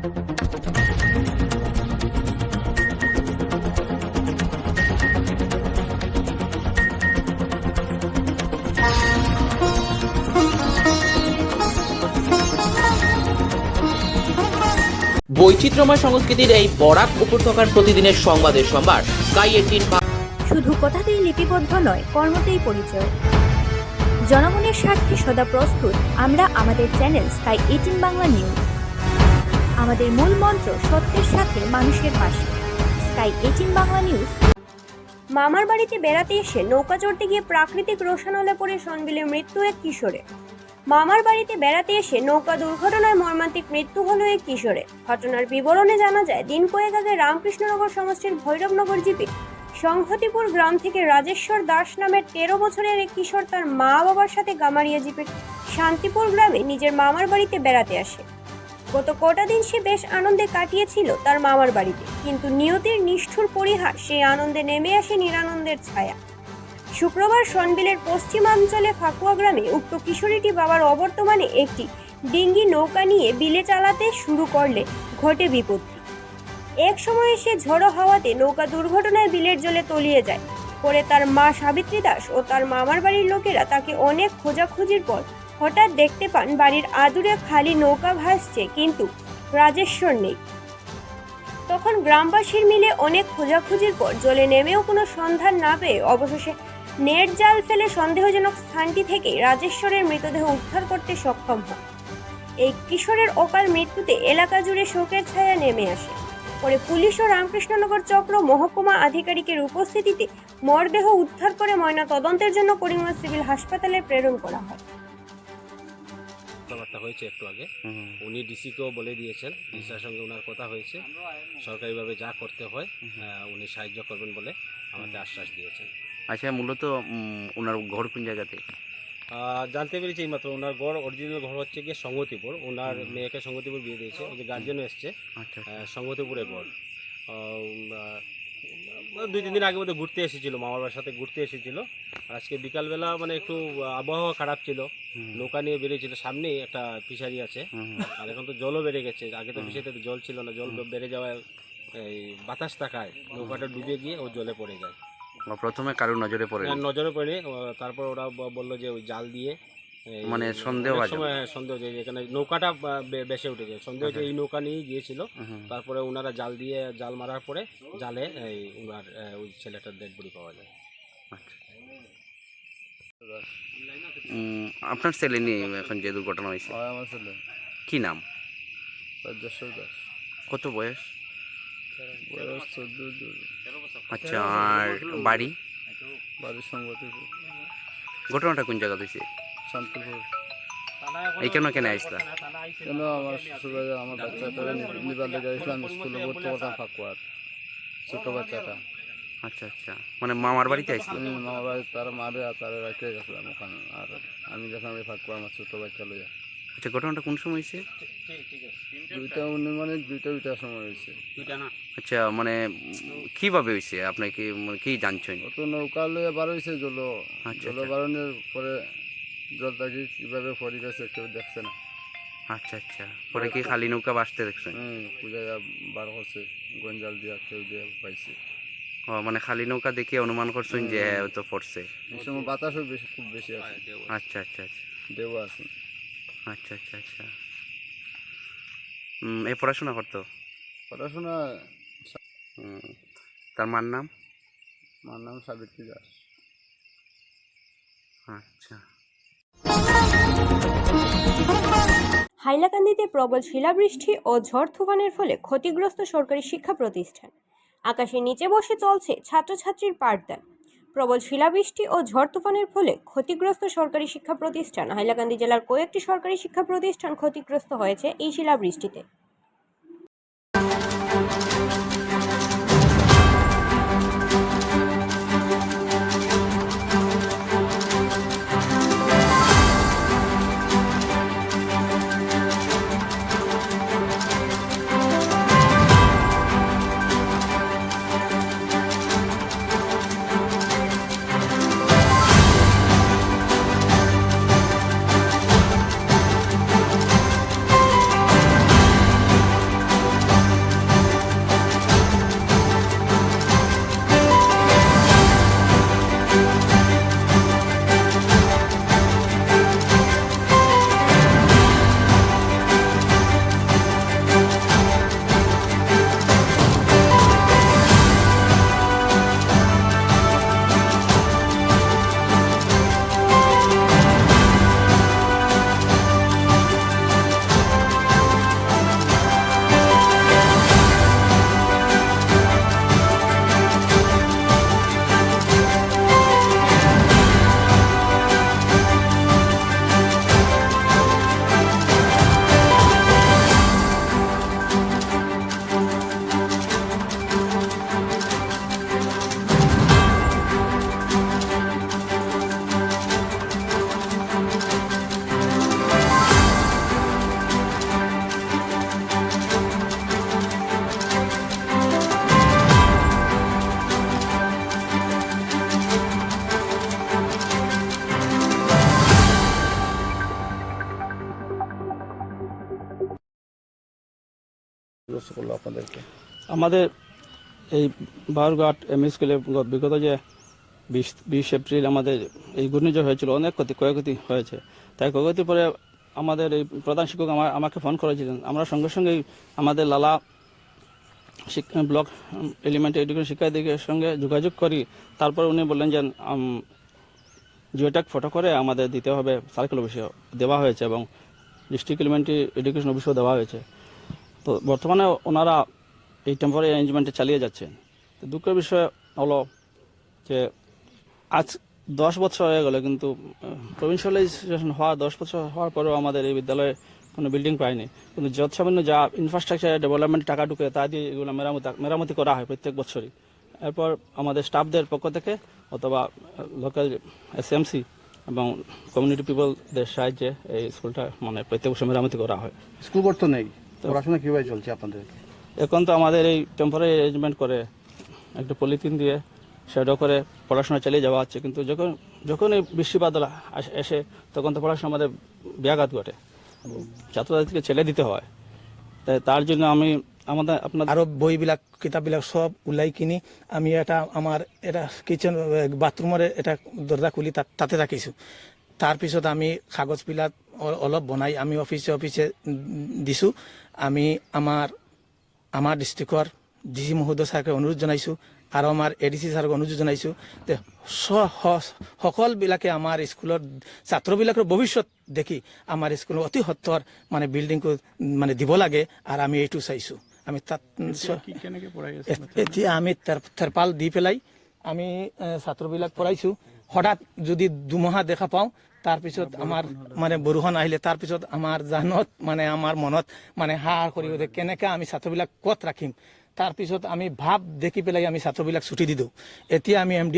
বৈচিত্র্যময় সংস্কৃতির এই বরাক উপত্যকার প্রতিদিনের সংবাদের সম্ভার স্কাই 18। শুধু কথাতেই লিপিবদ্ধ নয়, কর্মতেই পরিচয়। জনগণের স্বার্থে সদা প্রস্তুত আমরা আমাদের চ্যানেল স্কাই 18 বাংলা নিউজ। আমাদের মূল মন্ত্র সত্যের সাথে মানুষের পাশে। Sky 18 Bangla news. মামার বাড়িতে বেড়াতে এসে নৌকা চড়তে গিয়ে প্রাকৃতিক রোশানলে পড়ে সনবিলে মৃত্যু এক কিশোরের। মামার বাড়িতে বেড়াতে এসে নৌকা দুর্ঘটনায় মর্মান্তিক মৃত্যু হলো এক কিশোরের। ঘটনার বিবরণে জানা যায়, দিন কয়েক আগে রামকৃষ্ণনগর সমষ্টির ভৈরবনগর জিপি সংহতিপুর গ্রাম থেকে রাজেশ্বর দাস নামের 13 বছরের এক কিশোর তার মা বাবার সাথে গামারিয়া জিপির শান্তিপুর গ্রামে নিজের মামার বাড়িতে বেড়াতে আসে। গত কটা দিন সে বেশ আনন্দে কাটিয়েছিল তার মামার বাড়িতে, কিন্তু নিয়তির নিষ্ঠুর পরিহাস সেই আনন্দে নেমে আসে নিরানন্দের ছায়া। শুক্রবার সনবিলের পশ্চিমাঞ্চলে ফাকুয়া গ্রামে উক্ত কিশোরীটি বাবার অবর্তমানে একটি ডিঙ্গি নৌকা নিয়ে বিলে চালাতে শুরু করলে ঘটে বিপত্তি। এক সময়ে সে ঝড়ো হাওয়াতে নৌকা দুর্ঘটনায় বিলের জলে তলিয়ে যায়। পরে তার মা সাবিত্রী দাস ও তার মামার বাড়ির লোকেরা তাকে অনেক খোঁজাখুঁজির পর হঠাৎ দেখতে পান বাড়ির আদুরে খালি নৌকা ভাসছে, কিন্তু রাজেশ্বর নেই। তখন গ্রামবাসীর মিলে অনেক খোঁজাখুঁজির পর জলে নেমেও কোনো সন্ধান না পেয়ে অবশেষে নেট জাল ফেলে সন্দেহজনক স্থানটি থেকে রাজেশ্বরের মৃতদেহ উদ্ধার করতে সক্ষম হয়। এই কিশোরের অকাল মৃত্যুতে এলাকা জুড়ে শোকের ছায়া নেমে আসে। পরে পুলিশ ও রামকৃষ্ণনগর চক্র মহকুমা আধিকারিকের উপস্থিতিতে মরদেহ উদ্ধার করে ময়না তদন্তের জন্য করিমগঞ্জ সিভিল হাসপাতালে প্রেরণ করা হয়। কথাবার্তা হয়েছে একটু আগে, উনি ডিসিকেও বলে দিয়েছেন, ডিসির সঙ্গে ওনার কথা হয়েছে, সরকারিভাবে যা করতে হয় উনি সাহায্য করবেন বলে আমাদের আশ্বাস দিয়েছেন। আচ্ছা, মূলত ওনার ঘর কোন জায়গাতে জানতে পেরেছি এইমাত্র। ওনার ঘর অরিজিনাল ঘর হচ্ছে গিয়ে সংগতিপুর, ওনার মেয়েকে সংগতিপুর বিয়ে দিয়েছে, ওই যে গার্জেনও এসছে। সংগতিপুরে ঘর। 2-3 দিন আগে মধ্যে ঘুরতে এসেছিলো, মামার বাবার সাথে ঘুরতে এসেছিলো। আজকে বিকালবেলা মানে একটু আবহাওয়া খারাপ ছিল, নৌকা নিয়ে বেরিয়েছিল। সামনেই একটা ফিশারি আছে, আর এখন তো জলও বেড়ে গেছে। আগে তো ফিশারিতে জল ছিল না, জল বেড়ে যাওয়ায় এই বাতাস থাকায় নৌকাটা ডুবে গিয়ে ও জলে পড়ে যায়। প্রথমে কারো নজরে পড়ে? নজরে পড়ে, তারপর ওরা বললো যে ওই জাল দিয়ে, মানে সন্দেহ সময় সন্দেহ যে এখানে নৌকাটা বেসে উঠেছে, সন্দেহ যে এই নৌকা নিয়েই গিয়েছিল। তারপরে ওনারা জাল মারার পরে জালে ওনার ওই ছেলেটার ডেড বডি পাওয়া যায়। আপনার ছেলে নিয়ে এখন যে দুর্ঘটনা হয়েছে? আমার ছেলে। কি নাম? রাজেশ্বর দাস। কত বয়স? বয়স 14। আচ্ছা, আর বাড়ি? বাড়ির সংগতিপুর। ঘটনাটা কোন জায়গা হয়েছে? শান্তিপুর। এইখানে কেন আসলা? কেন আমার শ্বশুরবাড়ি আমার বাচ্চাটা নিবার লেগে আসলাম, স্কুলে ভর্তি করতাম ফাকুয়ার, ছোটো বাচ্চাটা। আচ্ছা আচ্ছা, মানে মামার বাড়িতে আসলো? মামার বাড়ি তার মারে আর তারা রেখে গেছিলাম ওখানে, আর আমি যখন আমি ফাকুয়া আমার ছোটো বাচ্চা লইয়া। আচ্ছা, ঘটনাটা কোন সময় হয়েছে? 2টার সময় হয়েছে। আচ্ছা, মানে কিভাবে হয়েছে আপনি কি জানছেন? ও তো নৌকা লইয়া বার হয়েছে, জল বারণের পরে জলটা কি কীভাবে পড়ে গেছে কেউ দেখছে না। আচ্ছা আচ্ছা, পরে কি খালি নৌকা বাসতে দেখছেন? পূজায় বার করছে, গঞ্জাল দিয়া কেউ দিয়ে পাইছে। ও, মানে খালি নৌকা দেখে অনুমান করছেন যে হয়তো পড়ছে। এই সময় বাতাসও খুব বেশি আছে। আচ্ছা আচ্ছা আচ্ছা, ঢেউ আছে। আচ্ছা আচ্ছা আচ্ছা। এই পড়াশোনা করতো? পড়াশোনা। তার মার নাম? মার নাম সাবিত্রী দাস। আচ্ছা। হাইলাকান্দিতে প্রবল শিলাবৃষ্টি ও ঝড় তুফানের ফলে ক্ষতিগ্রস্ত সরকারি শিক্ষা প্রতিষ্ঠান। আকাশের নিচে বসে চলছে ছাত্রছাত্রীর পাঠদান। প্রবল শিলাবৃষ্টি ও ঝড় তুফানের ফলে ক্ষতিগ্রস্ত সরকারি শিক্ষা প্রতিষ্ঠান। হাইলাকান্দি জেলার কয়েকটি সরকারি শিক্ষা প্রতিষ্ঠান ক্ষতিগ্রস্ত হয়েছে এই শিলাবৃষ্টিতে। ক্ষতিগ্রস্ত করলো আপনাদেরকে? আমাদের এই বারঘাট এমই স্কুলে বিগত যে 20 এপ্রিল আমাদের এই ঘূর্ণিঝড় হয়েছিল, অনেক ক্ষয়ক্ষতি হয়েছে। তাই ক্ষয়ক্ষতির পরে আমাদের এই প্রধান শিক্ষক আমাকে ফোন করেছিলেন। আমরা সঙ্গে সঙ্গেই আমাদের লালা ব্লক এলিমেন্টারি এডুকেশন শিক্ষার্থীদের সঙ্গে যোগাযোগ করি। তারপর উনি বললেন যে জিওট্যাগ ফটো করে আমাদের দিতে হবে, সার্কেল অফিসে দেওয়া হয়েছে এবং ডিস্ট্রিক্ট এলিমেন্টারি এডুকেশন অফিসেও দেওয়া হয়েছে। তো বর্তমানে ওনারা এই টেম্পোরারি অ্যারেঞ্জমেন্টে চালিয়ে যাচ্ছেন। তো দুঃখের বিষয় হলো যে আজ 10 বছর হয়ে গেল, কিন্তু প্রভিন্সিয়ালাইজেশন হওয়া 10 বছর হওয়ার পরেও আমাদের এই বিদ্যালয়ে কোনো বিল্ডিং পায়নি। কিন্তু যৎসামান্য যা ইনফ্রাস্ট্রাকচার ডেভেলপমেন্ট টাকা ঢুকে তা দিয়ে এগুলো মেরামতি করা হয় প্রত্যেক বছরই। এরপর আমাদের স্টাফদের পক্ষ থেকে অথবা লোকাল এসএমসি এবং কমিউনিটি পিপলদের সাহায্যে এই স্কুলটা মানে প্রত্যেক বছর মেরামতি করা হয়। স্কুল ঘর তো নেই, পড়াশোনা কীভাবে চলছে আপনাদের? এখন তো আমাদের এই টেম্পোরারি অ্যারেঞ্জমেন্ট করে একটা পলিথিন দিয়ে শ্যাডো করে পড়াশোনা চালিয়ে যাওয়া হচ্ছে। কিন্তু যখন এই বৃষ্টিপাত এসে তখন তো পড়াশোনা আমাদের ব্যাঘাত ঘটে, ছাত্রছাত্রীকে ছেড়ে দিতে হয়। তাই তার জন্য আমাদের আপনার আরো বইবিলাক কিতাপবিলাক সব ওলাই কিনি আমি আমার কিচেন বাথরুমের দরজা খুলি তাতে রাখিছোঁ। তাৰপিছত আমি কাগজবিলাক অলপ বনাই আমি অফিসে দিছোঁ। আমি আমাৰ ডিষ্ট্ৰিক্টৰ ডিচি মহোদয় ছাৰকে অনুৰোধ জনাইছোঁ আৰু আমাৰ এডিচি ছাৰক অনুৰোধ জনাইছোঁ যে সকলবিলাকে আমাৰ স্কুলৰ ছাত্ৰবিলাকৰ ভৱিষ্যত দেখি আমাৰ স্কুলৰ অতি সত্তৰ মানে বিল্ডিংটো মানে দিব লাগে। আৰু আমি এইটো চাইছোঁ। আমি তাত এতিয়া আমি টাৰপাল দি পেলাই আমি ছাত্ৰবিলাক পঢ়াইছোঁ। হঠাৎ যদি দুমাহা দেখা পাওঁ, তাৰপিছত আমাৰ মানে বৰষুণ আহিলে তাৰপিছত আমাৰ জানত মানে আমাৰ মনত মানে হাহাকাৰ কৰি উঠে, কেনেকৈ আমি ছাত্ৰবিলাক ক'ত ৰাখিম। তাৰপিছত আমি ভাৱ দেখি পেলাই আমি ছাত্ৰবিলাক ছুটি দি দিওঁ। এতিয়া আমি এম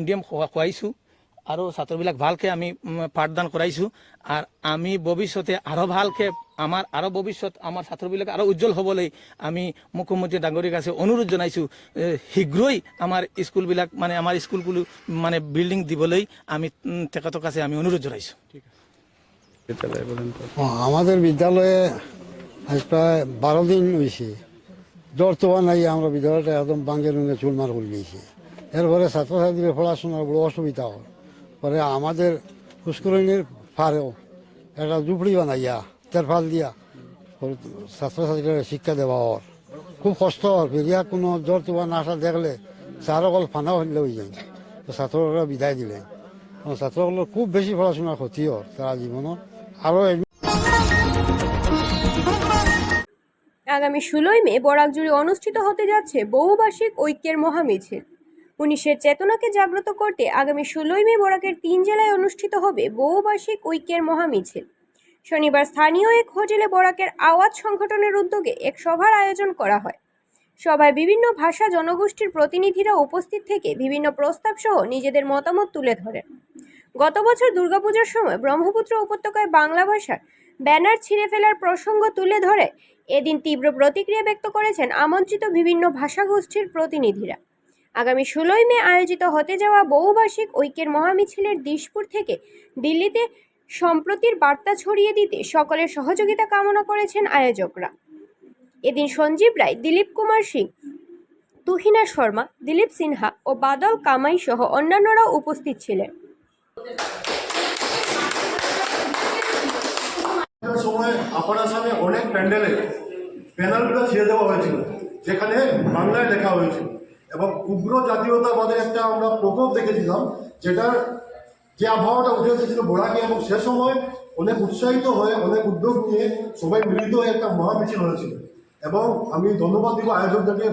ডি এম খুৱাইছোঁ আৰু ছাত্ৰবিলাক ভালকৈ আমি পাঠদান কৰাইছোঁ। আৰু আমি ভৱিষ্যতে আৰু ভালকৈ আৰু ভৱিষ্যত আমাৰ ছাত্ৰবিলাক আৰু উজ্জ্বল হ'বলৈ আমি মুখ্যমন্ত্ৰী ডাঙৰীৰ কাছে অনুৰোধ জনাইছোঁ। শীঘ্ৰেই আমাৰ স্কুলবিলাক মানে আমাৰ স্কুলগুলো মানে বিল্ডিং দিবলৈ আমি তেখেতৰ কাছে আমি অনুৰোধ জনাইছোঁ। আমাদের বিদ্যালয়ে আজ প্রায় 12 দিন হয়েছে, জ্বর তো নাই, আমরা বিদ্যালয়টা একদম বাঙ্গে রুঙ্গে চুরমার করে দিয়েছি। এরপরে ছাত্রছাত্রীদের পড়াশোনার বড় অসুবিধা হয়। পরে আমাদের পুষ্করিণীর পাড়েও একটা ঝুপড়ি বানাইয়া তেরফাল দিয়া ছাত্রছাত্রীদের শিক্ষা দেওয়া হওয়ার খুব কষ্ট হওয়ার। ফেরিয়া কোনো জ্বর তোবা না আসা দেখলে চার অকল ফানা হইলে হয়ে যায়। তো ছাত্ররা বিদায় দিলেন। ছাত্রগুলোর খুব বেশি পড়াশোনার ক্ষতি হয় তারা জীবনের। আরও আগামী 16 মে বরাক জুড়ে অনুষ্ঠিত হতে যাচ্ছে বহুভাষিক ঐক্যের মহামিছিল। 19-এর চেতনাকে জাগ্রত করতে আগামী 16 মে বরাকের 3 জেলায় অনুষ্ঠিত হবে বহুভাষিক ঐক্যের মহামিছিল। শনিবার স্থানীয় এক হোটেলে বরাকের আওয়াজ সংগঠনের উদ্যোগে এক সভার আয়োজন করা হয়। সভায় বিভিন্ন ভাষা জনগোষ্ঠীর প্রতিনিধিরা উপস্থিত থেকে বিভিন্ন প্রস্তাব সহ নিজেদের মতামত তুলে ধরেন। গত বছর দুর্গাপূজার সময় ব্রহ্মপুত্র উপত্যকায় বাংলা ভাষার ব্যানার ছিঁড়ে ফেলার প্রসঙ্গ তুলে ধরে এদিন তীব্র প্রতিক্রিয়া ব্যক্ত করেছেন আমন্ত্রিত বিভিন্ন ভাষাগোষ্ঠীর প্রতিনিধিরা। আগামী 16 মে আয়োজিত হতে যাওয়া বহুভাষিক ঐক্যের মহামিছিলের দিশপুর থেকে দিল্লিতে সম্প্রতির বার্তা ছড়িয়ে দিতে সকলের সহযোগিতা কামনা করেছেন আয়োজকরা। এদিন সঞ্জীব রায়, দিলীপ কুমার সিং, তুহিনা শর্মা, দিলীপ সিনহা ও বাদল কামাই সহ অন্যান্যরাও উপস্থিত ছিলেন। সময় আপার আসামে অনেক প্যান্ডেলে প্যানেলগুলো ছেড়ে দেওয়া হয়েছিল, যেখানে বাংলায় লেখা হয়েছিল এবং উগ্র জাতীয়তাবাদের একটা আমরা প্রকোপ দেখেছিলাম, যেটার যে আবহাওয়াটা উঠে এসেছিল বরাকে। এবং সে সময় অনেক উৎসাহিত হয়ে অনেক উদ্যোগ নিয়ে সবাই মিলিত হয়ে একটা মহামিছিল হয়েছিল। এবং আমি ধন্যবাদ দিব আয়োজকদেরকে,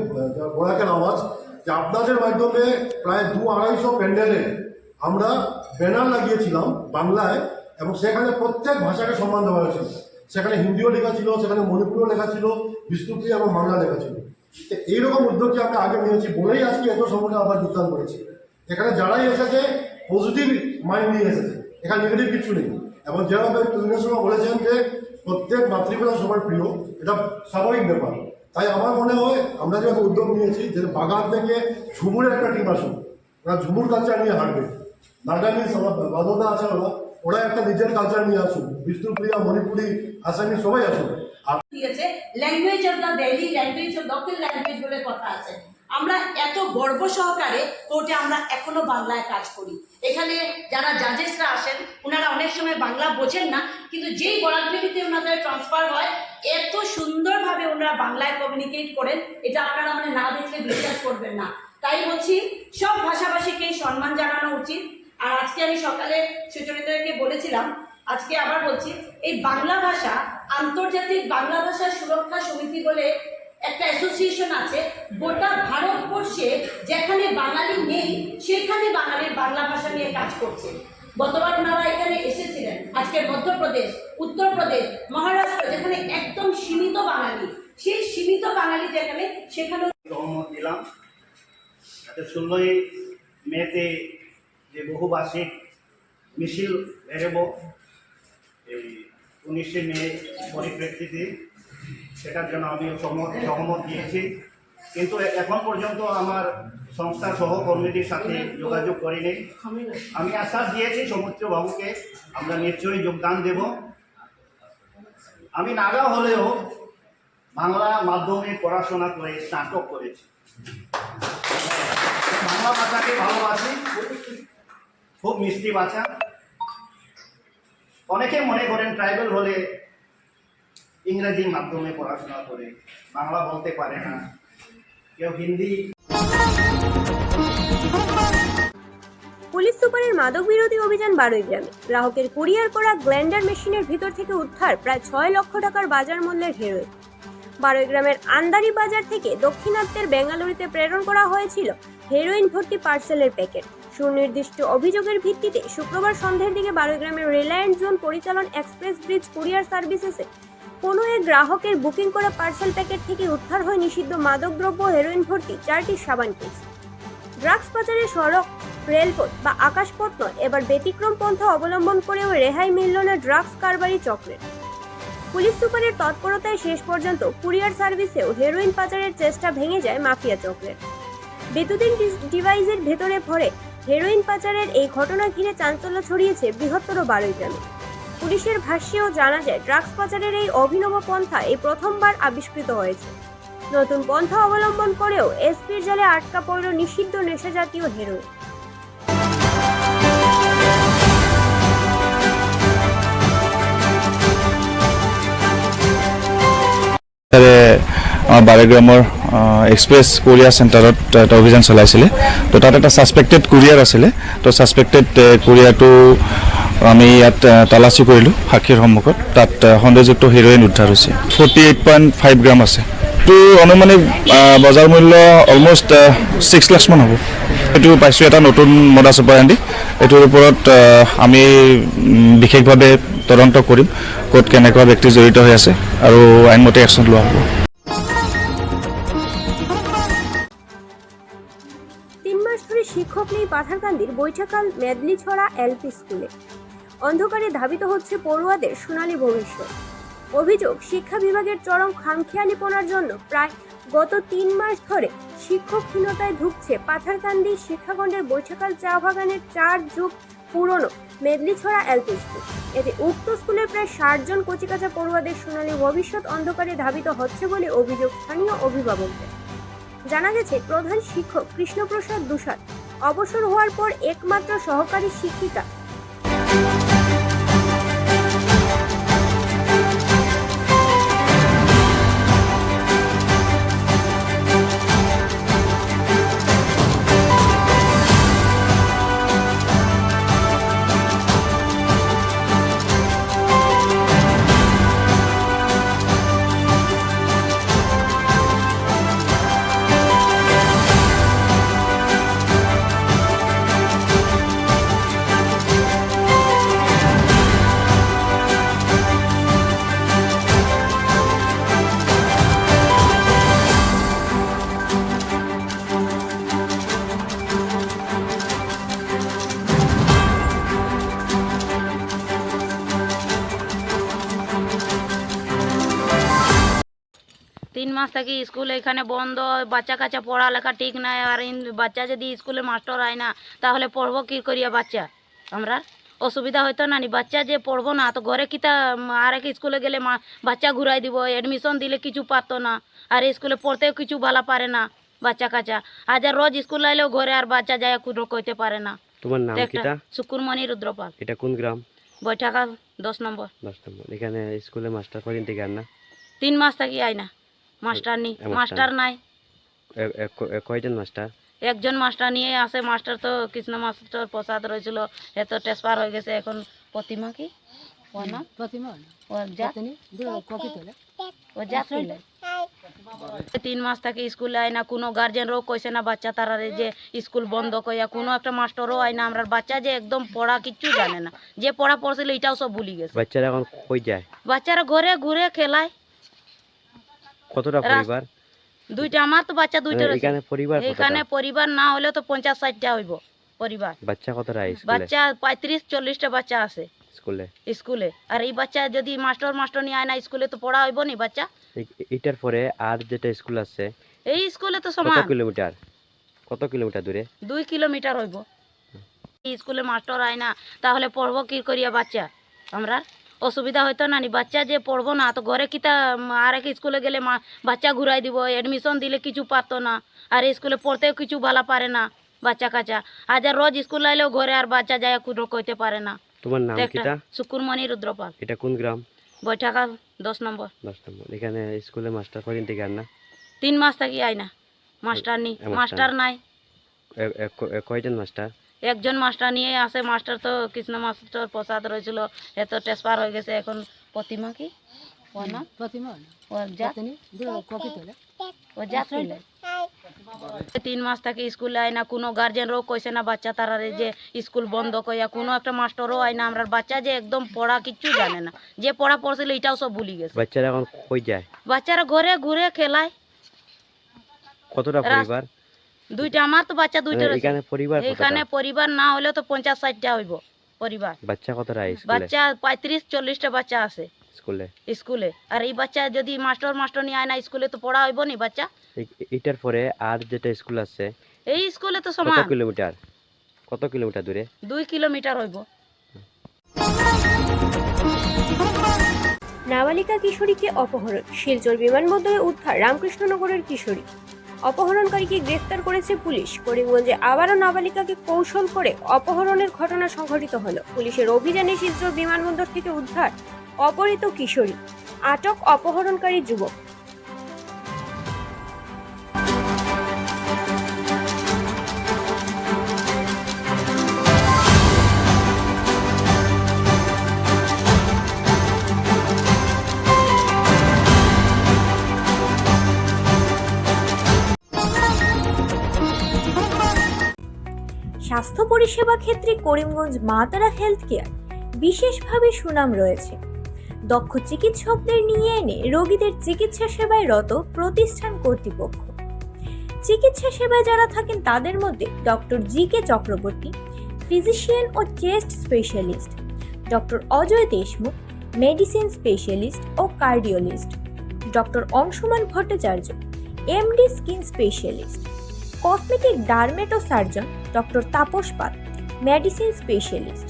বরাকের আওয়াজ, যে আপনাদের মাধ্যমে প্রায় 200-250 প্যান্ডেলে আমরা ব্যানার লাগিয়েছিলাম বাংলায়, এবং সেখানে প্রত্যেক ভাষাকে সম্মান দেওয়া হয়েছিল। সেখানে হিন্দিও লেখা ছিল, সেখানে মণিপুরও লেখা ছিল, বিষ্ণুপ্রিয়া এবং বাংলা লেখা ছিল। এইরকম উদ্যোগটি আমরা আগে নিয়েছি বলেই আজকে এত সংখ্যা আবার যোগদান করেছি। এখানে যারাই এসেছে পজিটিভ মাইন্ড নিয়ে এসেছে, এখানে নেগেটিভ কিছু নেই। এবং যেভাবে তুহিনের সময় বলেছেন যে প্রত্যেক মাতৃভাষা সবার প্রিয়, এটা স্বাভাবিক ব্যাপার। তাই আমার মনে হয় আমরা যেহেতু উদ্যোগ নিয়েছি যে বাগান থেকে ঝুমুরের একটা টিম আসুন, ওরা ঝুমুর কালচার নিয়ে হাঁটবে। নাগামিজ আমার বাদলদা আছে, ওরা একটা নিজের কালচার নিয়ে আসুন, বিষ্ণুপ্রিয়া, মণিপুরি, আসামি সবাই আসুন। দিয়েছে language of the valley, language of local language বলে কথা আছে। আমরা এত গর্ব সহকারে কোর্টে আমরা এখনো বাংলায় কাজ করি। এখানে যারা জাজেসরা আসেন ওনারা অনেক সময় বাংলা বোঝেন না, কিন্তু যেই বরাকভেলিতে ওনাদের ট্রান্সফার হয় এত সুন্দরভাবে ওনারা বাংলায় কমিউনিকেট করেন, এটা আপনারা মানে না দেখলে বিশ্বাস করবেন না। তাই বলছি সব ভাষাভাষীকেই সম্মান জানানো উচিত। আর আজকে আমি সকালে সুচরিতাকে বলেছিলাম, আজকে আবার বলছি, এই বাংলা ভাষা আন্তর্জাতিক বাংলা ভাষা সুরক্ষা সমিতি বলে একটা অ্যাসোসিয়েশন আছে। গোটা ভারতবর্ষে যেখানে বাঙালি নেই সেখানে বাঙালির বাংলা ভাষা নিয়ে কাজ করছে। গতবার ওনারা এখানে এসেছিলেন, আজকে মধ্যপ্রদেশ, উত্তরপ্রদেশ, মহারাষ্ট্র যেখানে একদম সীমিত বাঙালি, সেই সীমিত বাঙালি যেখানে সেখানে দিলাম। 16ই মেতে যে বহুভাষিক মিছিল বেরোব এই 19শে মে পরিপ্রেক্ষিতে, সেটার জন্য আমি সহমত দিয়েছি। কিন্তু এখন পর্যন্ত আমার সংস্থার সহকর্মীদের সাথে যোগাযোগ করিনি। আমি আশ্বাস দিয়েছি সৌমিত্রবাবুকে আমরা নিশ্চয়ই যোগদান দেব। আমি নাগা হলেও বাংলা মাধ্যমে পড়াশোনা করে স্নাতক করেছি, বাংলা ভাষাকে ভালোবাসি, খুব মিষ্টি ভাষা। অনেকে মনে করেন ট্রাইবেল হলে ইংরেজি মাধ্যমে পড়াশোনা করে, বাংলা বলতে পারে না, কেউ হিন্দি। পুলিশ সুপারের মাদক বিরোধী অভিযান বারুইগ্রামে। গ্রাহকের কুরিয়ার করা গ্ল্যান্ডার মেশিনের ভিতর থেকে উদ্ধার প্রায় 6 লক্ষ টাকার বাজার মূল্যের হেরোইন। বারুইগ্রামের আন্দারি বাজার থেকে দক্ষিণাত্যের বেঙ্গালুরুতে প্রেরণ করা হয়েছিল হেরোইন ভর্তি পার্সেলের প্যাকেট। সুনির্দিষ্ট অভিযোগের ভিত্তিতে শুক্রবার সন্ধ্যার দিকে বারুইগ্রামের রিলায়েন্স জোন পরিচালন এক্সপ্রেস ব্রিজ কুরিয়ার সার্ভিসেসে কোনো এক গ্রাহকের বুকিং করা পার্সেল প্যাকেট থেকে উদ্ধার হয় নিষিদ্ধ মাদকদ্রব্য হেরোইন ভর্তি 4টি সাবান কেস। ড্রাগস পাচারে সড়ক, রেলপথ বা আকাশপথ নয়, এবার ব্যতিক্রম পন্থা অবলম্বন করেও রেহাই মিলল না ড্রাগস কারবারি চক্রের। পুলিশ সুপারের তৎপরতায় শেষ পর্যন্ত কুরিয়ার সার্ভিসেও হেরোইন পাচারের চেষ্টা ভেঙে যায় মাফিয়া চক্রের। বিদ্যুতিন ডিভাইসের ভেতরে ভরে হেরোইন পাচারের এই ঘটনা ঘিরে চাঞ্চল্য ছড়িয়েছে বৃহত্তর বারুইগ্রামে। পুলিশের ভাষ্যেও জানা যায় ড্রাগস পাচারের এই অভিনব পন্থা এই প্রথমবার আবিষ্কৃত হয়েছে। নতুন পন্থা অবলম্বন করেও এসপির জালে আটকা পড়ল নিষিদ্ধ নেশাজাতীয় হেরোইন। আমাৰ বাৰেগ্ৰামৰ এক্সপ্ৰেছ কুৰিয়াৰ চেণ্টাৰত এটা অভিযান চলাইছিলে। তো তাত এটা ছাছপেক্টেড কুৰিয়াৰ আছিলে। তো ছাছপেক্টেড কুৰিয়াৰটো আমি ইয়াত তালাচী কৰিলোঁ সাক্ষীৰ সন্মুখত। তাত সন্দেহযুক্ত হেৰইন উদ্ধাৰ হৈছে। 48.5 গ্ৰাম আছে। এইটো অনুমানিক বজাৰ মূল্য অলমষ্ট 6 লাখমান হ'ব। এইটো পাইছোঁ এটা নতুন মডাছ অপাৰেণ্ডি। এইটোৰ ওপৰত আমি বিশেষভাৱে তদন্ত কৰিম, ক'ত কেনেকুৱা ব্যক্তি জড়িত হৈ আছে আৰু আইনমতে একশ্যন লোৱা হ'ব। 3 মাস ধরে শিক্ষক নেই পাঠারকান্দির বৈঠাকাল মেদলিছড়া এলপি স্কুলে। অন্ধকারে ধাবিত হচ্ছে পড়ুয়াদের সোনালী ভবিষ্যৎ। অভিযোগ, শিক্ষা বিভাগের চরম খামখেয়ালিপনার জন্য প্রায় গত 3 মাস ধরে শিক্ষকহীনতায় ভুগছে পাথারকান্দি শিক্ষাখণ্ডের বৈঠাকাল চা বাগানের 4 যুগ পুরনো মেদলিছড়া এলপি স্কুল। এতে উক্ত স্কুলের প্রায় 60 জন কচিকাঁচা পড়ুয়াদের সোনালী ভবিষ্যৎ অন্ধকারে ধাবিত হচ্ছে বলে অভিযোগ স্থানীয় অভিভাবকদের। জানা গেছে, প্রধান শিক্ষক কৃষ্ণপ্রসাদ দুসাদ অবসর হওয়ার পর একমাত্র সহকারী শিক্ষিকা তিন মাস থেকে স্কুল এখানে বন্ধ, বাচ্চা কাচ্চা পড়ালেখা ঠিক নাই। আর বাচ্চা যদি স্কুলে মাস্টার হয় না তাহলে পড়বো কি করিয়া বাচ্চা আমরা? অসুবিধা হইতো না নি বাচ্চা যে পড়বো না তো ঘরে কিতা আরেক স্কুলে গেলে বাচ্চা ঘুরাই দিব এডমিশন দিলে কিছু পারতো না আর স্কুলে পড়তেও কিছু ভালো পারে না বাচ্চা কাচ্চা আজ আর রোজ স্কুল আইলেও ঘরে আর বাচ্চা যায় কোনো কইতে পারে না। তোমার নাম কিটা? শুকুরমণি রুদ্রপাল। এটা কোন গ্রাম? বৈঠাকা 10 নম্বর। 10 নম্বর। এখানে স্কুলে মাস্টার কদিন থেকে আর না? 3 মাস থাকি আই না মাস্টার নি মাস্টার নাই। কয়জন মাস্টার? একজন মাস্টার নিয়ে আসে মাস্টার তো কৃষ্ণ মাস্টার প্রসাদ রয়েছিল এত ট্রান্সফার হয়ে গেছে এখন প্রতিমা কি ও না প্রতিমা ও জাতনি কপি তোলে ও জাতনি 3 মাস থেকে স্কুলে আয় না কোনো গার্জেনরাও কইছে না বাচ্চা তারারে যে স্কুল বন্ধ কইয়া কোনো একটা মাস্টারও আয় না আমরা বাচ্চা যে একদম পড়া কিচ্ছু জানে না যে পড়া পড়ছিল এটাও সব ভুলি গেছে। বাচ্চারা এখন কই যায়? বাচ্চারা ঘরে ঘুরে খেলায়। কতটা পরিবার? দুইটা আমার তো বাচ্চা দুইটা এখানে পরিবার এখানে পরিবার না হলে তো 50-60টা হইব পরিবার। বাচ্চা কতটা স্কুলে? বাচ্চা 35-40টা বাচ্চা আছে স্কুলে আর এই বাচ্চা যদি মাস্টার নিয়ে আয় না স্কুলে তো পড়া হইব নি বাচ্চা। এটার পরে আর যেটা স্কুল আছে এই স্কুলে তো সমান কত কিলোমিটার দূরে? 2 কিলোমিটার হইব। এই স্কুলে মাস্টার আয় না তাহলে পড়বো কি করিয়া বাচ্চা আমরা অসুবিধা হইতো না নি বাচ্চা যে পড়বো না তো ঘরে কিতা আরেক স্কুলে গেলে বাচ্চা ঘুরাই দিব এডমিশন দিলে কিছু পারতো না আর স্কুলে পড়তেও কিছু ভালো পারে না বাচ্চা কাচ্চা আজ আর রোজ স্কুল আইলেও ঘরে আর বাচ্চা যায় কোনো কইতে পারে না। তোমার নাম কিটা? শুকুরমণি রুদ্রপাল। এটা কোন গ্রাম? বৈঠাকা 10 নম্বর। 10 নম্বর। এখানে স্কুলে মাস্টার কদিন থেকে আর না? 3 মাস থাকি আই না মাস্টার নি মাস্টার নাই। কয়জন মাস্টার? একজন মাস্টার নিয়ে আসে মাস্টার তো কৃষ্ণ মাস্টার প্রসাদ রয়েছিল এত ট্রান্সফার হয়ে গেছে এখন প্রতিমা কি ও না প্রতিমা ও জাতনি কপি তোলে ও জাতনি 3 মাস থেকে স্কুলে আয় না কোনো গার্জেনরাও কইছে না বাচ্চা তারারে যে স্কুল বন্ধ কইয়া কোনো একটা মাস্টারও আয় না আমরা বাচ্চা যে একদম পড়া কিচ্ছু জানে না যে পড়া পড়ছিল এটাও সব ভুলি গেছে। বাচ্চারা এখন কই যায়? বাচ্চারা ঘরে ঘুরে খেলায়। কতটা পরিবার? দুইটা আমার তো বাচ্চা দুইটা এখানে পরিবার না হলে তো 50-60টা হইব পরিবার। বাচ্চা কতটা স্কুলে? বাচ্চা 35-40টা বাচ্চা আছে স্কুলে আর এই বাচ্চা যদি মাস্টার নিয়ে আয় না স্কুলে তো পড়া হইব নি বাচ্চা। এটার পরে আর যেটা স্কুল আছে এই স্কুলে তো সমান কত কিলোমিটার দূরে? 2 কিলোমিটার হইব। নাবালিকা কিশোরীকে অপহরণ, শিলচর বিমানবন্দরে উদ্ধার রামকৃষ্ণনগরের কিশোরী। অপহরণকারীকে গ্রেফতার করেছে পুলিশ। করিমগঞ্জে আবারও নাবালিকাকে কৌশল করে অপহরণের ঘটনা সংঘটিত হলো। পুলিশের অভিযানে শিলচর বিমানবন্দর থেকে উদ্ধার অপহৃত কিশোরী, আটক অপহরণকারী যুবক। স্বাস্থ্য পরিষেবা ক্ষেত্রে করিমগঞ্জ মা তারা হেলথ কেয়ার বিশেষভাবে সুনাম রয়েছে। দক্ষ চিকিৎসকদের নিয়ে এনে রোগীদের চিকিৎসা সেবায় রত প্রতিষ্ঠান কর্তৃপক্ষ। চিকিৎসা সেবায় যারা থাকেন তাদের মধ্যে ডক্টর জি.কে. চক্রবর্তী, ফিজিশিয়ান ও chest specialist, doctor Ajay Deshmukh, medicine specialist ও cardiologist, doctor Anshuman Bhattacharya, MD skin specialist, cosmetic dermato surgeon doctor Tapas Pal, medicine specialist,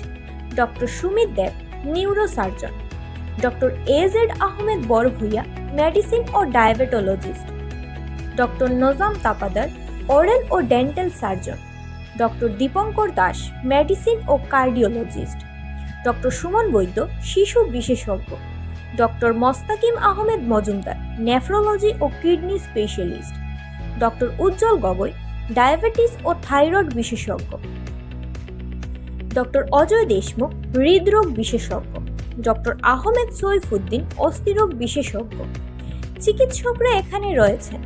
doctor Sumit Deb, neuro surgeon, doctor A Z Ahmed Barbhuiya, medicine ও diabetologist, doctor Najam Tapadar, oral ও dental surgeon, doctor Dipankar Das, medicine ও cardiologist, doctor Suman Baidya, শিশু বিশেষজ্ঞ, doctor Mostakim Ahmed Majumdar, nephrology ও kidney specialist, doctor উজ্জ্বল Gogoi, diabetes ও thyroid বিশেষজ্ঞ, doctor Ajay Deshmukh, হৃদরোগ বিশেষজ্ঞ, doctor Ahmed Saifuddin, অস্থিরোগ বিশেষজ্ঞ। চিকিৎসকরা এখানে রয়েছেন।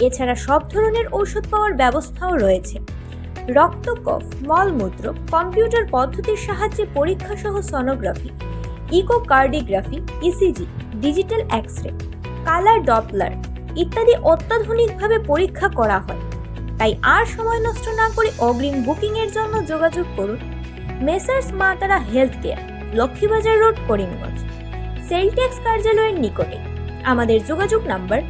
এছাড়া সব ধরনের ঔষধ পাওয়ার ব্যবস্থাও রয়েছে। রক্ত, কফ, মলমূত্র, কম্পিউটার পদ্ধতির সাহায্যে পরীক্ষা সহ sonography, echocardiography, ECG, digital X-ray, colour Doppler ইত্যাদি অত্যাধুনিকভাবে পরীক্ষা করা হয়। তাই আর সময় নষ্ট না করে অগ্রিম বুকিং এর জন্য যোগাযোগ করুন মেসার্স মা তারা health care, Laxmibazar road, Karimganj, sell tax কার্যালয়ের নিকটে। আমাদের যোগাযোগ নাম্বার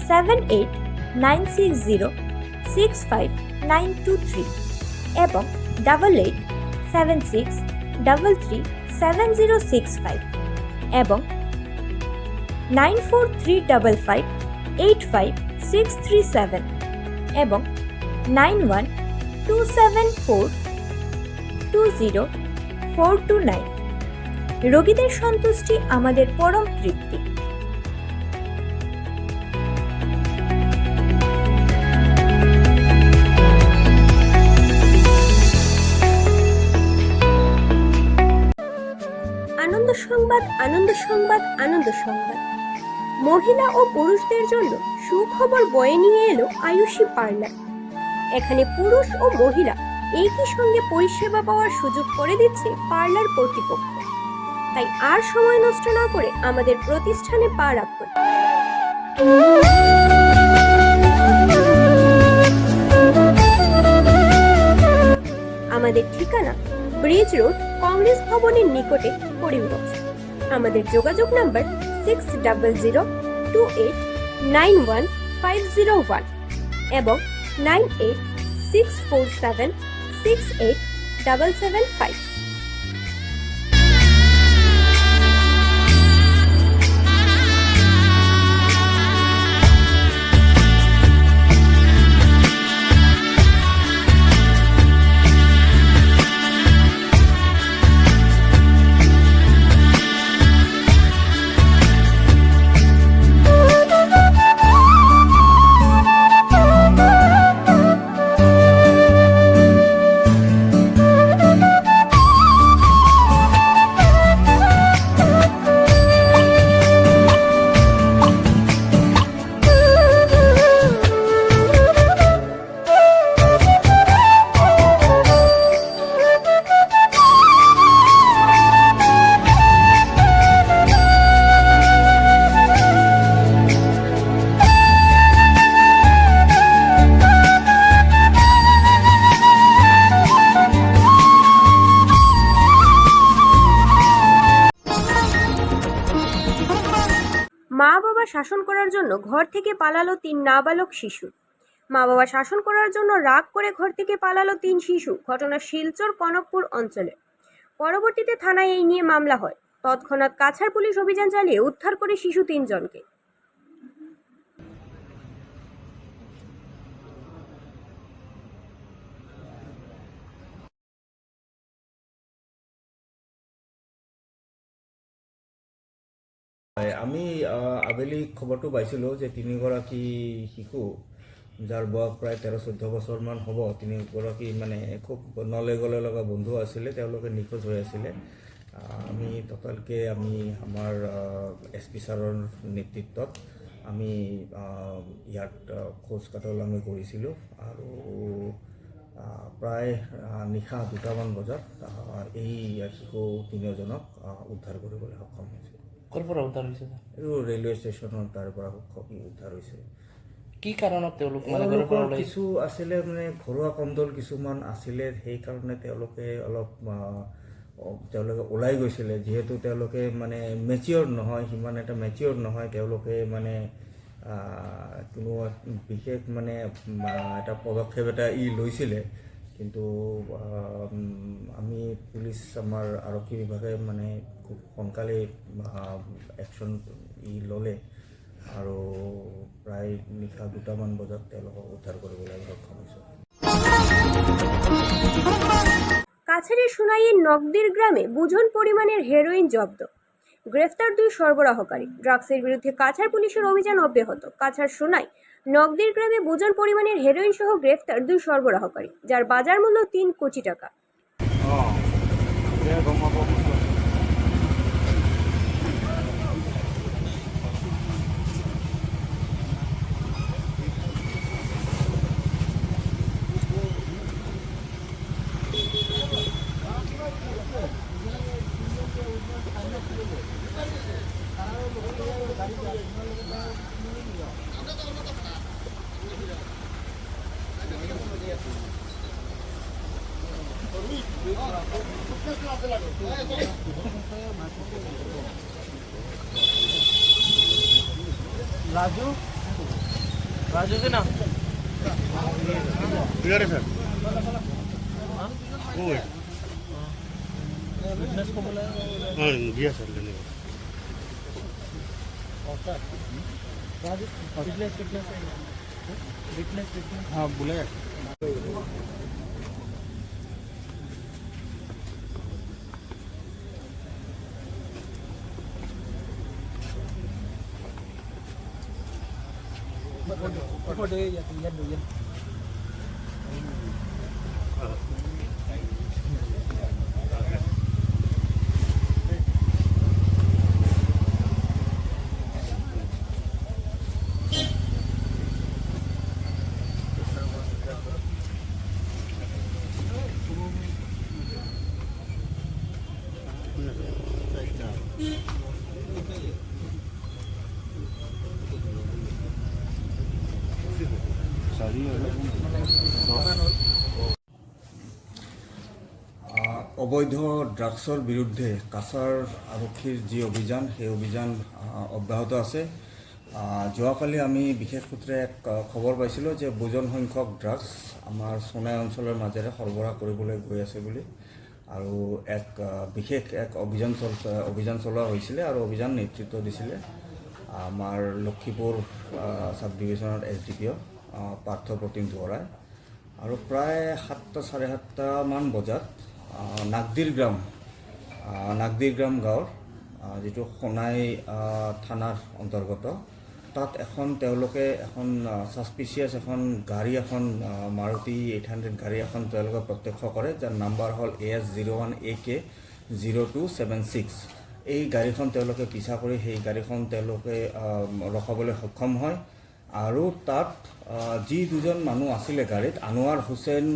7896065923 এবং 8876 94337065 এবং 9435585637 এবং 9127420429। রোগীদের সন্তুষ্টি আমাদের পরম তৃপ্তি। আনন্দ সংবাদ, আনন্দ সংবাদ, আনন্দ সংবাদ। মহিলা ও পুরুষদের জন্য সুখবর বয়ে নিয়ে এলো আয়ুষী পার্লার। এখানে পুরুষ ও মহিলা একই সঙ্গে পরিষেবা পাওয়ার সুযোগ করে দিচ্ছে পার্লার কর্তৃপক্ষ। তাই আর সময় নষ্ট না করে আমাদের প্রতিষ্ঠানে পা রাখুন। আমাদের ঠিকানা ব্রিজ রোড, কংগ্রেস ভবনের নিকটে, করিমগঞ্জ। আমাদের যোগাযোগ নাম্বার 6000289151 এবং 9864768775। মা বাবা শাসন করার জন্য ঘর থেকে পালালো 3 নাবালক শিশু। মা বাবা শাসন করার জন্য রাগ করে ঘর থেকে পালালো 3 শিশু। ঘটনা শিলচর কনকপুর অঞ্চলে। পরবর্তীতে থানায় এই নিয়ে মামলা হয়। তৎক্ষণাৎ কাছাড় পুলিশ অভিযান চালিয়ে উদ্ধার করে শিশু 3 জনকে। আমি আবেলি খবৰটো পাইছিলোঁ যে 3গৰাকী শিশু, যাৰ বয়স প্ৰায় 13-14 বছৰমান হ'ব, 3গৰাকী মানে খুব নলে গলে লগা বন্ধু আছিলে, তেওঁলোকে নিখোজ হৈ আছিলে। আমি টোটালকৈ আমাৰ SP ছাৰৰ নেতৃত্বত আমি ইয়াত খোজ কাটল আমি কৰিছিলোঁ আৰু প্ৰায় নিশা 2টামান বজাত এই শিশু 3জনক উদ্ধাৰ কৰিবলৈ সক্ষম হৈছিল। ক'ৰ পৰা উদ্ধাৰ হৈছে? এইটো ৰেলৱে ষ্টেচনৰ তাৰ পৰা উদ্ধাৰ হৈছে। কি কাৰণত তেওঁলোক কিছু আছিলে, মানে ঘৰুৱা কণ্ডল কিছুমান আছিলে, সেইকাৰণে তেওঁলোকে ওলাই গৈছিলে। যিহেতু তেওঁলোকে মানে মেচিয়ৰ নহয়, সিমান এটা মেচিয়ৰ নহয়, তেওঁলোকে মানে কোনো বিশেষ মানে এটা পদক্ষেপ এটা লৈছিলে। কিন্তু আমি পুলিচ, আমাৰ আৰক্ষী বিভাগে মানে খুব সোনকালে একশ্যন ল'লে আৰু প্ৰায় নিশা 2টামান বজাত তেওঁলোকক উদ্ধাৰ কৰিবলৈ সক্ষম হৈছে। কাছাড়ের সোনাইয়ের নগদির গ্রামে বুঝন পরিমাণের হেরোইন জব্দ। গ্রেফতার 2 সরবরাহকারী। ড্রাগসের বিরুদ্ধে কাছাড় পুলিশের অভিযান অব্যাহত। কাছাড় সোনাই নগদির গ্রামে বুঝন পরিমাণের হেরোইন সহ গ্রেফতার 2 সরবরাহকারী, যার বাজার মূল্য 3 কোটি টাকা। राजू राजू के नाम অবৈধ ড্ৰাগছৰ বিৰুদ্ধে কাছাৰ আৰক্ষীৰ যি অভিযান সেই অভিযান অব্যাহত আছে। যোৱাকালি আমি বিশেষ সূত্ৰে এক খবৰ পাইছিলোঁ যে বুজন সংখ্যক ড্ৰাগছ আমাৰ সোণাই অঞ্চলৰ মাজেৰে সৰবৰাহ কৰিবলৈ গৈ আছে বুলি, আৰু বিশেষ এক অভিযান চলোৱা হৈছিলে আৰু অভিযান নেতৃত্ব দিছিলে আমাৰ লক্ষীপুৰ সাব ডিভিজনৰ SDPO পাৰ্থ প্ৰতিম দুৱৰাই। আৰু প্ৰায় 7টা 7:30মান বজাত নাগদিৰ গ্ৰাম গাঁৱৰ যিটো সোণাই থানাৰ অন্তৰ্গত, তাত তেওঁলোকে এখন ছাছপিচিয়াছ এখন গাড়ী মাৰুতি 800 গাড়ী তেওঁলোকে প্ৰত্যক্ষ কৰে, যাৰ নাম্বাৰ হ'ল AS01AK 0276। এই গাড়ীখন তেওঁলোকে পিছা কৰি সেই গাড়ীখন তেওঁলোকে ৰখাবলৈ সক্ষম হয়, আৰু তাত যি দুজন মানুহ আছিলে গাড়ীত, আনোৱাৰ হুছেইন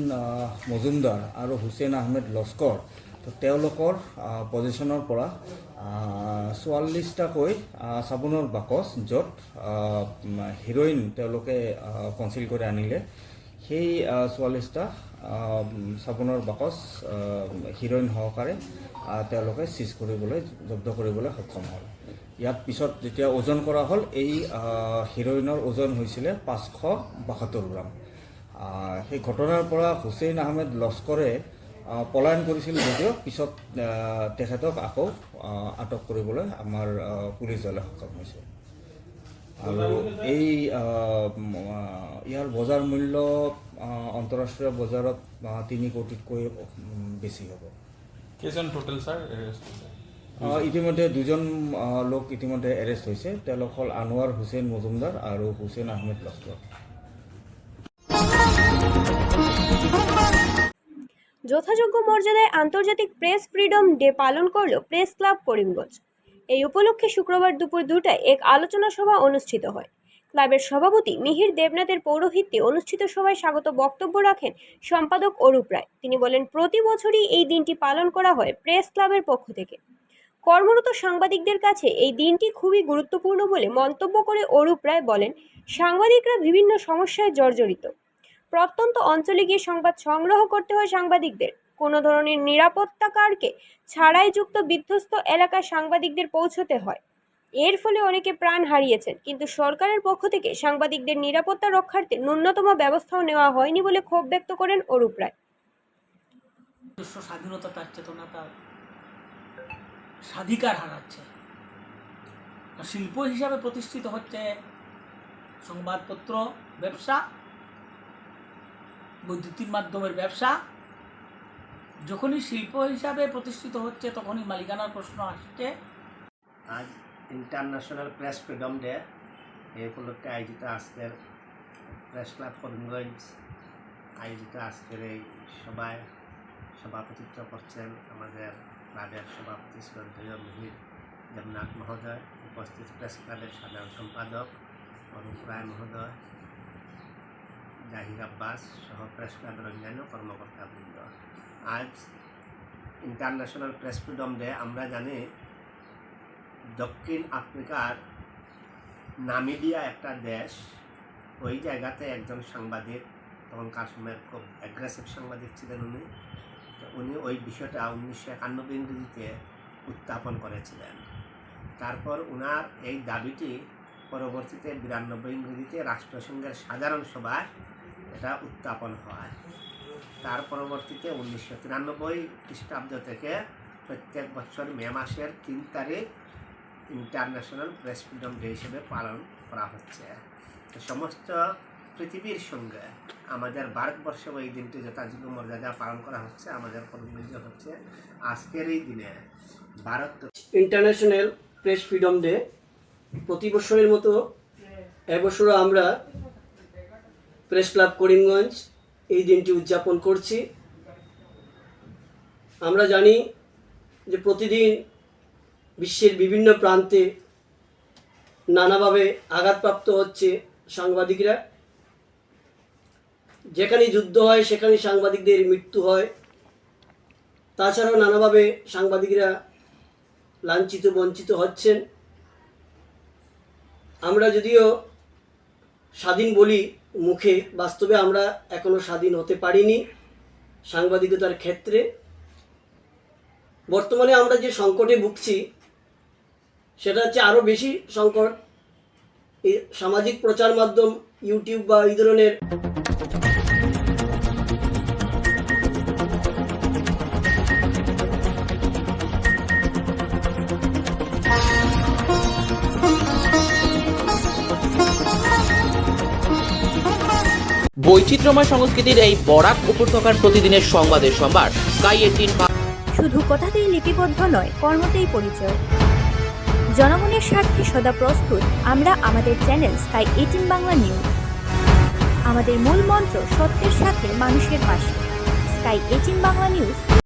মজুমদাৰ আৰু হুছেইন আহমেদ লস্কৰ, তো তেওঁলোকৰ পজিশ্যনৰ পৰা 44টাকৈ চাবোনৰ বাকচ, য'ত হিৰ'ইন তেওঁলোকে কনচিল কৰি আনিলে, সেই 44টা চাবোনৰ বাকচ হিৰ'ইন সহকাৰে তেওঁলোকে জব্দ কৰিবলৈ সক্ষম হ'ল। ইয়াত পিছত যেতিয়া ওজন কৰা হ'ল, এই হিৰ'ইনৰ ওজন হৈছিলে 572 গ্ৰাম। সেই ঘটনাৰ পৰা হুছেইন আহমেদ লস্কৰে পলায়ন কৰিছিল যদিও পিছত তেখেতক আকৌ আটক কৰিবলৈ আমাৰ পুলিচ দলে সক্ষম হৈছে। আৰু ইয়াৰ বজাৰ মূল্য আন্তঃৰাষ্ট্ৰীয় বজাৰত 3 কোটিতকৈ বেছি হ'ব। কেইজন টোটেল ছাৰ? ইতিমধ্যে 2জন লোক ইতিমধ্যে এৰেষ্ট হৈছে। তেওঁলোক হ'ল আনোৱাৰ হুছেইন মজুমদাৰ আৰু হুছেইন আহমেদ লস্কৰ। যথাযোগ্য মর্যাদায় আন্তর্জাতিক প্রেস ফ্রিডম ডে পালন করল প্রেস ক্লাব করিমগঞ্জ। এই উপলক্ষে শুক্রবার দুপুর 2টায় এক আলোচনা সভা অনুষ্ঠিত হয়। ক্লাবের সভাপতি মিহির দেবনাথের পৌরোহিত্যে অনুষ্ঠিত সভায় স্বাগত বক্তব্য রাখেন সম্পাদক অরূপ রায়। তিনি বলেন, প্রতি বছরই এই দিনটি পালন করা হয় প্রেস ক্লাবের পক্ষ থেকে। কর্মরত সাংবাদিকদের কাছে এই দিনটি খুবই গুরুত্বপূর্ণ বলে মন্তব্য করে অরূপ রায় বলেন, সাংবাদিকরা বিভিন্ন সমস্যায় জর্জরিত। প্রত্যন্ত অঞ্চলে গিয়ে সংবাদ সংগ্রহ করতে হয় সাংবাদিকদের। কোনো ধরনের নিরাপত্তাকারকে ছাড়াই যুক্ত বিধ্বস্ত এলাকায় সাংবাদিকদের পৌঁছতে হয়। এর ফলে অনেকে প্রাণ হারিয়েছেন, কিন্তু সরকারের পক্ষ থেকে সাংবাদিকদের নিরাপত্তা রক্ষার্থে ন্যূনতম ব্যবস্থাও নেওয়া হয়নি বলে ক্ষোভ ব্যক্ত করেন অরূপ রায়। স্বাধীনতা তার চেতনা তার স্বাধিকার হারাচ্ছে। শিল্প হিসাবে প্রতিষ্ঠিত হচ্ছে সংবাদপত্র ব্যবসা, বৈদ্যুতিক মাধ্যমের ব্যবসা। যখনই শিল্প হিসাবে প্রতিষ্ঠিত হচ্ছে তখনই মালিকানার প্রশ্ন আসছে। আজ ইন্টারন্যাশনাল প্রেস ফ্রিডম ডে, এই উপলক্ষে আয়োজিত আজকের প্রেস ক্লাব করিমগঞ্জ আয়োজিত আজকের এই সভায় সভাপতিত্ব করছেন আমাদের ক্লাবের সভাপতি শ্রদ্ধেয় মিহির দেবনাথ মহোদয়, উপস্থিত প্রেস ক্লাবের সাধারণ সম্পাদক অরূপ রায় মহোদয়, জাহির আব্বাস সহ প্রেস ক্লাবের অন্যান্য কর্মকর্তাবৃন্দ। আজ ইন্টারন্যাশনাল প্রেস ফ্রিডম ডে। আমরা জানি দক্ষিণ আফ্রিকার নামিবিয়া একটা দেশ, ওই জায়গাতে একজন সাংবাদিক, তখনকার সময়ের খুব অ্যাগ্রেসিভ সাংবাদিক ছিলেন উনি ওই বিষয়টা 1991 ইংরেজিতে উত্থাপন করেছিলেন। তারপর ওনার এই দাবিটি পরবর্তীতে 92 ইংরেজিতে রাষ্ট্রসংঘের সাধারণ সভায় এটা উত্থাপন হয়। তার পরবর্তীতে 1993 খ্রিস্টাব্দ থেকে প্রত্যেক বছর মে মাসের 3 তারিখ ইন্টারন্যাশনাল প্রেস ফ্রিডম ডে হিসেবে পালন করা হচ্ছে। তো সমস্ত পৃথিবীর সঙ্গে আমাদের ভারতবর্ষে এই দিনটি যথাযোগ্য মর্যাদা পালন করা হচ্ছে। আমাদের কর্তব্য হচ্ছে আজকের এই দিনে Bharat international press freedom day প্রতি বছরের মতো এবছরও আমরা প্রেস ক্লাব করিমগঞ্জ এই দিনটি উদযাপন করছি। আমরা জানি যে প্রতিদিন বিশ্বের বিভিন্ন প্রান্তে নানাভাবে আঘাতপ্রাপ্ত হচ্ছে সাংবাদিকরা। যেখানে যুদ্ধ হয় সেখানে সাংবাদিকদের মৃত্যু হয়। তাছাড়াও নানাভাবে সাংবাদিকরা লাঞ্ছিত বঞ্চিত হচ্ছেন। আমরা যদিও স্বাধীন বলি মুখে, বাস্তবে আমরা এখনো স্বাধীন হতে পারিনি সাংবাদিকতার ক্ষেত্রে। বর্তমানে আমরা যে সংকটে ভুগছি সেটা হচ্ছে আরও বেশি সংকট এই সামাজিক প্রচার মাধ্যম, ইউটিউব বা এই ধরনের বৈচিত্র্যময় সংস্কৃতির এই বরাক উপত্যকার প্রতিদিনের সংবাদের সম্ভার স্কাই 18 শুধু কথাতেই লিপিবদ্ধ নয়, কর্মতেই পরিচয়। জনগণের স্বার্থে সদা প্রস্তুত আমরা আমাদের চ্যানেল স্কাই 18 বাংলা নিউজ। আমাদের মূল মন্ত্র সত্যের সাথে মানুষের পাশে। Sky 18 Bangla news.